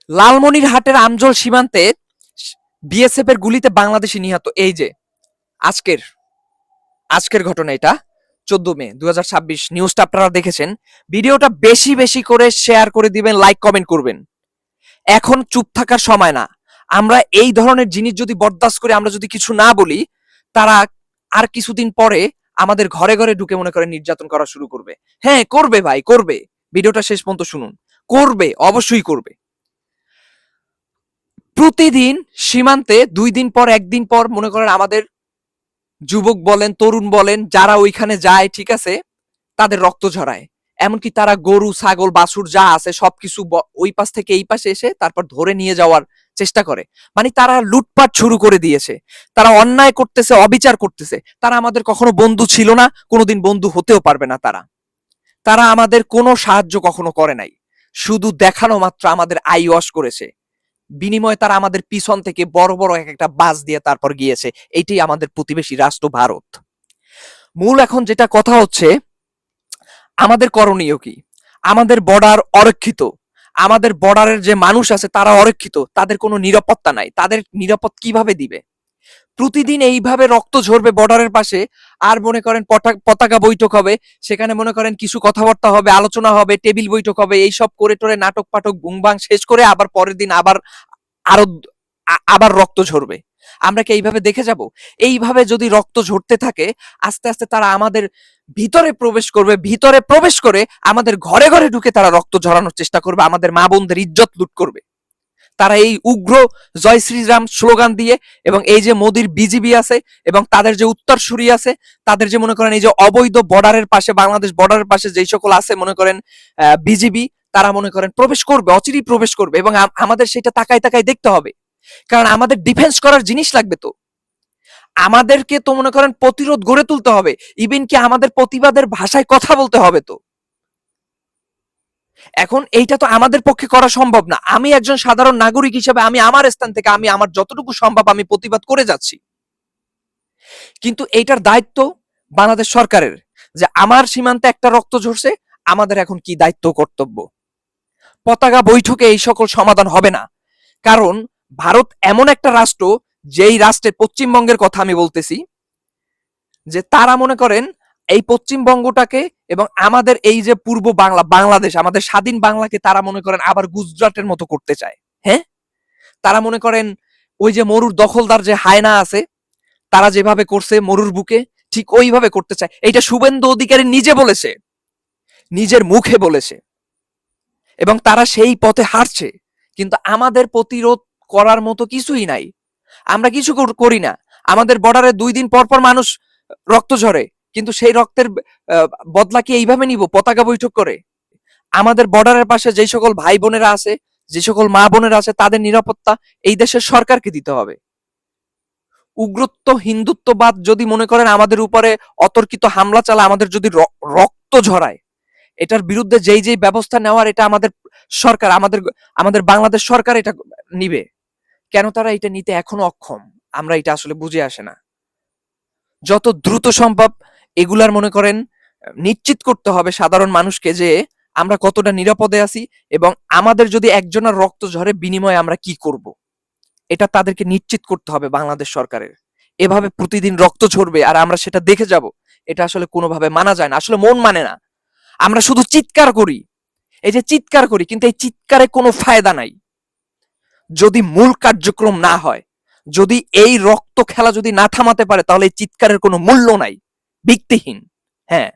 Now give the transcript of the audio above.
লালমনিরহাটের আমজল সীমান্তে বিএসএফ এর গুলিতে বাংলাদেশি নিহত। এই যে আজকের আজকের ঘটনা, এটা 14 মে 2026, নিউজটা আপনারা দেখেছেন। ভিডিওটা বেশি বেশি করে শেয়ার করে দিবেন, লাইক কমেন্ট করবেন। এখন চুপ থাকার সময় না। আমরা এই ধরনের জিনিস যদি বরদাস্ত করে আমরা যদি কিছু না বলি, তারা আর কিছুদিন পরে আমাদের ঘরে ঘরে ঢুকে মনে করে নির্যাতন করা শুরু করবে। হ্যাঁ, করবে ভাই, করবে। ভিডিওটা শেষ পর্যন্ত শুনুন। করবে, অবশ্যই করবে। প্রতিদিন সীমান্তে 2 দিন পর 1 দিন পর মনে করেন আমাদের যুবক বলেন, তরুণ বলেন, যারা ওইখানে যায়, ঠিক আছে, তাদের রক্ত ঝরায়। এমনকি তারা গরু, ছাগল, বাছুর যা আছে সবকিছু ওই পাশ থেকে এই পাশে এসে তারপর ধরে নিয়ে যাওয়ার চেষ্টা করে। মানে তারা লুটপাট শুরু করে দিয়েছে। তারা অন্যায় করতেছে, অবিচার করতেছে। তারা আমাদের কখনো বন্ধু ছিল না, কোনোদিন বন্ধু হতেও পারবে না। তারা তারা আমাদের কোনো সাহায্য কখনো করে নাই। শুধু দেখানো মাত্র আমাদের আই ওয়াশ করেছে। বিনিময়ে তারা আমাদের পিছন থেকে বড় বড় এক একটা বাস দিয়ে তারপর গিয়েছে। এইটাই আমাদের প্রতিবেশী রাষ্ট্র ভারত। মূল এখন যেটা কথা হচ্ছে, আমাদের করণীয় কি? আমাদের বর্ডার অরক্ষিত। আমাদের বর্ডারের যে মানুষ আছে তারা অরক্ষিত, তাদের কোনো নিরাপত্তা নাই। তাদের নিরাপদ কিভাবে দিবে? প্রতিদিন এইভাবে রক্ত ঝরবে বর্ডারের পাশে। আর মনে করেন পতাকা বৈঠক হবে, সেখানে মনে করেন কিছু কথাবার্তা হবে, আলোচনা হবে, টেবিল বৈঠক হবে, এইসব করে টোরে নাটক পাঠক বুংবাং শেষ করে আবার পরের দিন আবার আরো আবার রক্ত ঝরবে। আমরা কি এইভাবে দেখে যাব? এইভাবে যদি রক্ত ঝরতে থাকে, আস্তে আস্তে তারা আমাদের ভিতরে প্রবেশ করবে। ভিতরে প্রবেশ করে আমাদের ঘরে ঘরে ঢুকে তারা রক্ত ঝরানোর চেষ্টা করবে, আমাদের মা বোনদের ইজ্জত লুট করবে। তারা এই উগ্র জয় শ্রীরাম স্লোগান দিয়ে, এবং এই যে মোদির বিজিবি আছে এবং তাদের যে উত্তরসূরি আছে, তাদের যে মনে করেন এই যে অবৈধ বর্ডারের পাশে, বাংলাদেশ বর্ডারের পাশে যেই সকল আছে মনে করেন বিজিবি, তারা মনে করেন প্রবেশ করবে, অচিরেই প্রবেশ করবে। এবং আমাদের সেটা তাকাই তাকাই দেখতে হবে, কারণ আমাদের ডিফেন্স করার জিনিস লাগবে। তো আমাদেরকে তো মনে করেন প্রতিরোধ গড়ে তুলতে হবে, ইভেন কি আমাদের প্রতিবাদের ভাষায় কথা বলতে হবে। তো এখন এইটা তো আমাদের পক্ষে করা সম্ভব না। আমি একজন সাধারণ নাগরিক হিসেবে আমি আমার স্থান থেকে আমি আমার যতটুকু সম্ভব আমি প্রতিবাদ করে যাচ্ছি। কিন্তু এইটার দায়িত্ব বাংলাদেশ সরকারের, যে আমার সীমান্তে একটা রক্ত ঝরছে, আমাদের এখন কি দায়িত্ব কর্তব্য। পতাকা বৈঠকে এই সকল সমাধান হবে না। কারণ ভারত এমন একটা রাষ্ট্র, যেই রাষ্ট্রের, পশ্চিমবঙ্গের কথা আমি বলতেছি, যে তারা মনে করেন এই পশ্চিমবঙ্গটাকে এবং আমাদের এই যে পূর্ব বাংলা, বাংলাদেশ, আমাদের স্বাধীন বাংলাকে তারা মনে করেন আবার গুজরাটের মতো করতে চায়। হ্যাঁ, তারা মনে করেন ওই যে মরুর দখলদার যে হায়না আছে, তারা যেভাবে করছে মরুর বুকে, ঠিক ওইভাবে করতে চায়। এইটা শুভেন্দু অধিকারী নিজে বলেছে, নিজের মুখে বলেছে, এবং তারা সেই পথে হাঁটছে। কিন্তু আমাদের প্রতিরোধ করার মতো কিছুই নাই। আমরা কিছু করি না। আমাদের বর্ডারে 2 দিন পর পর মানুষ রক্ত ঝরে, কিন্তু সেই রক্তের বদলা কি এইভাবে নিব পতাকা বৈঠক করে? আমাদের বর্ডারের পাশে যেই সকল ভাই বোনেরা আছে, যে সকল মা বোনেরা আছে, তাদের নিরাপত্তা এই দেশের সরকারকে দিতে হবে। উগ্রত্ব হিন্দুত্ববাদ যদি মনে করেন আমাদের উপরে অতর্কিত হামলা চালায়, আমাদের যদি রক্ত ঝরায়, এটার বিরুদ্ধে যেই যেই ব্যবস্থা নেওয়ার, এটা আমাদের সরকার, আমাদের আমাদের বাংলাদেশ সরকার এটা নিবে। কেন তারা এটা নিতে এখনো অক্ষম, আমরা এটা আসলে বুঝে আসে না। যত দ্রুত সম্ভব এগুলার মনে করেন নিশ্চিত করতে হবে সাধারণ মানুষকে, যে আমরা কতটা নিরাপদে আছি, এবং আমাদের যদি একজনের রক্ত ঝরে বিনিময়ে আমরা কি করব, এটা তাদেরকে নিশ্চিত করতে হবে বাংলাদেশ সরকারের। এভাবে প্রতিদিন রক্ত ঝরবে আর আমরা সেটা দেখে যাব, এটা আসলে কোনোভাবে মানা যায় না। আসলে মন মানে না। আমরা শুধু চিৎকার করি, এই যে চিৎকার করি, কিন্তু এই চিৎকারে কোনো ফায়দা নাই যদি মূল কার্যক্রম না হয়। যদি এই রক্ত খেলা যদি না থামাতে পারে, তাহলে এই চিৎকারের কোনো মূল্য নাই, ভিত্তিহীন। হ্যাঁ।